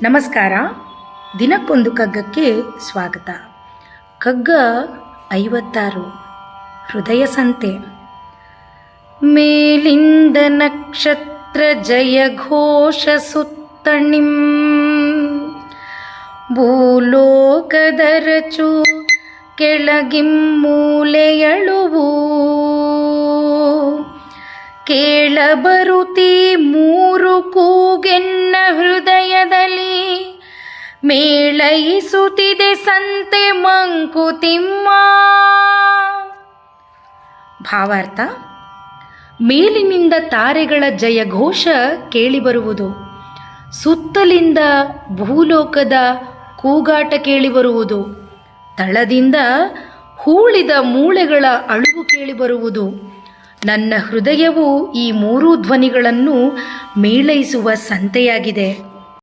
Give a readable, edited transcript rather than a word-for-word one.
ನಮಸ್ಕಾರ. ದಿನಕ್ಕೊಂದು ಕಗ್ಗಕ್ಕೆ ಸ್ವಾಗತ. ಕಗ್ಗ 56 ಹೃದಯ ಸಂತೆ. ಮೇಲಿಂದ ನಕ್ಷತ್ರ ಜಯಘೋಷ ಸುತ್ತಣಿಂ ಭೂಲೋಕದರಚು ಕೆಳಗಿಂ ಮೂಲೆಯಳುವು ಕೇಳಬರುತಿ ಮೂರು ಕೂಗೆನ್ನ ಹೃದಯದಲ್ಲಿ ಮೇಳೈಸುತ್ತಿದೆ ಸಂತೆ ಮಂಕುತಿಮ್ಮ. ಭಾವಾರ್ಥ: ಮೇಲಿನಿಂದ ತಾರೆಗಳ ಜಯಘೋಷ ಕೇಳಿಬರುವುದು, ಸುತ್ತಲಿಂದ ಭೂಲೋಕದ ಕೂಗಾಟ ಕೇಳಿಬರುವುದು, ತಳದಿಂದ ಹೂಳಿದ ಮೂಳೆಗಳ ಅಳುವು ಕೇಳಿಬರುವುದು. ನನ್ನ ಹೃದಯವು ಈ ಮೂರೂ ಧ್ವನಿಗಳನ್ನು ಮೇಳೈಸುವ ಸಂತೆಯಾಗಿದೆ.